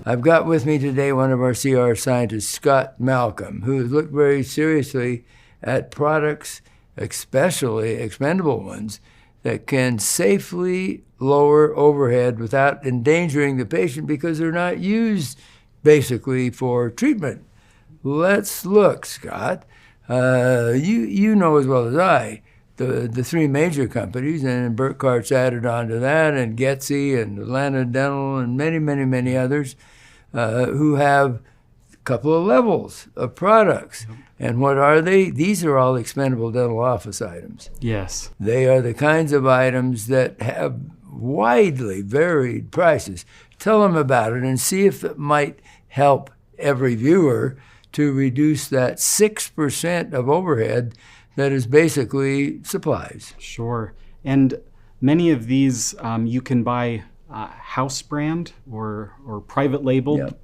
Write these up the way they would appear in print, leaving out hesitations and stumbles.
I've got with me today one of our CR scientists, Scott Malcolm, who has looked very seriously at products, especially expendable ones, that can safely lower overhead without endangering the patient because they're not used basically for treatment. Let's look, Scott. You know as well as I the three major companies, and Burkhart's added on to that, and Getzey and Atlanta Dental and many others who have a couple of levels of products. And what are they? These are all expendable dental office items. Yes. They are the kinds of items that have widely varied prices. Tell them about it and see if it might help every viewer to reduce that 6% of overhead that is basically supplies. Sure. And many of these you can buy house brand or private labeled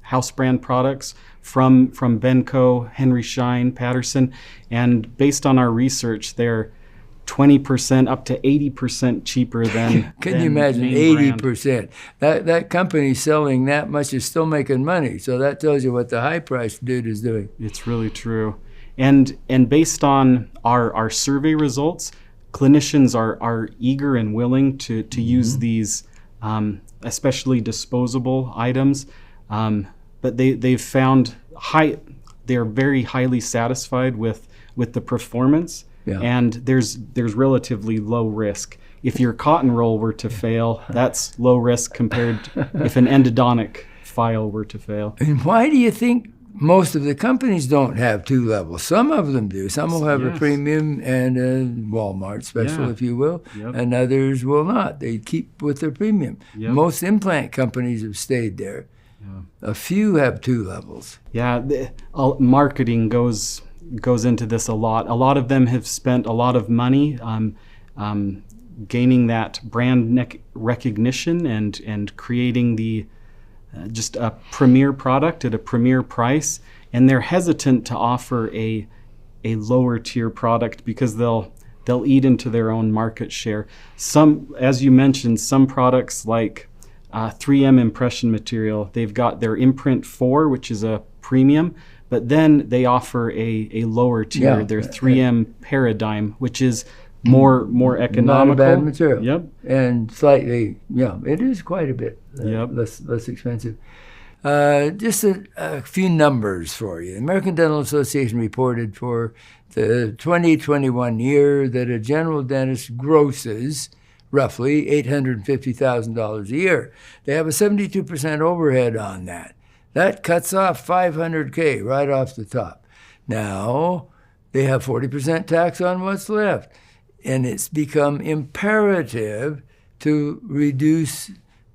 house brand products from Benco, Henry Schein, Patterson, and based on our research, they're 20% up to 80% cheaper than Can you imagine 80%? That company selling that much is still making money, so that tells you what the high-priced dude is doing. It's really true. And based on our survey results, clinicians are eager and willing to use these, especially disposable items. But they've found they're very highly satisfied with the performance, and there's relatively low risk. If your cotton roll were to fail, that's low risk compared to if an endodontic file were to fail. And why do you think most of the companies don't have two levels? Some of them do. Some will have a premium and a Walmart special, if you will, and others will not. They keep with their premium. Most implant companies have stayed there. A few have two levels. Marketing goes into this a lot. A lot of them have spent a lot of money gaining that brand recognition and creating the just a premier product at a premier price, and they're hesitant to offer a lower tier product because they'll eat into their own market share. Some, as you mentioned, some products like 3M impression material, they've got their Imprint 4, which is a premium, but then they offer a lower tier, their 3M Paradigm, which is more economical. Not a bad material. And slightly, it is quite a bit less expensive. Just a few numbers for you. The American Dental Association reported for the 2021 year that a general dentist grosses roughly $850,000 a year. They have a 72% overhead on that. That cuts off $500K right off the top. Now, they have 40% tax on what's left. And it's become imperative to reduce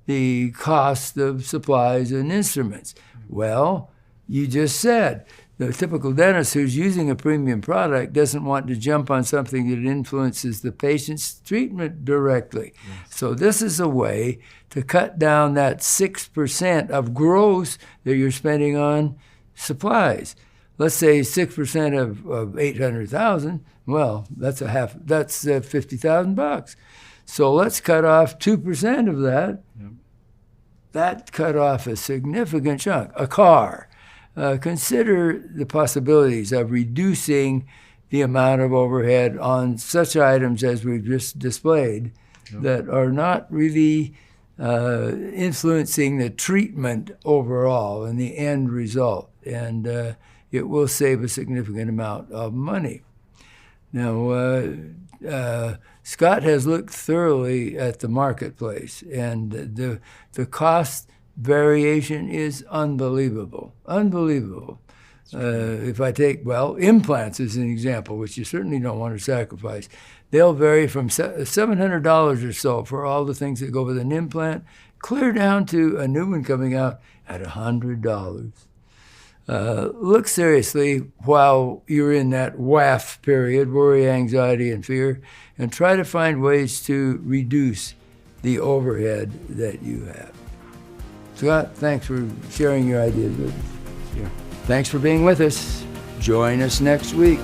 the cost of supplies and instruments. Well, you just said the typical dentist who's using a premium product doesn't want to jump on something that influences the patient's treatment directly. So this is a way to cut down that 6% of gross that you're spending on supplies. Let's say 6% of 800,000. Well, that's that's $50,000. So let's cut off 2% of that. That cut off a significant chunk. A car. Consider the possibilities of reducing the amount of overhead on such items as we've just displayed that are not really influencing the treatment overall and the end result. And it will save a significant amount of money. Now, Scott has looked thoroughly at the marketplace, and the cost variation is unbelievable. If I take, implants as an example, which you certainly don't want to sacrifice, they'll vary from $700 or so for all the things that go with an implant, clear down to a new one coming out at $100. Look seriously while you're in that WAF period, worry, anxiety, and fear, and try to find ways to reduce the overhead that you have. Scott, thanks for sharing your ideas with us. Thanks for being with us. Join us next week.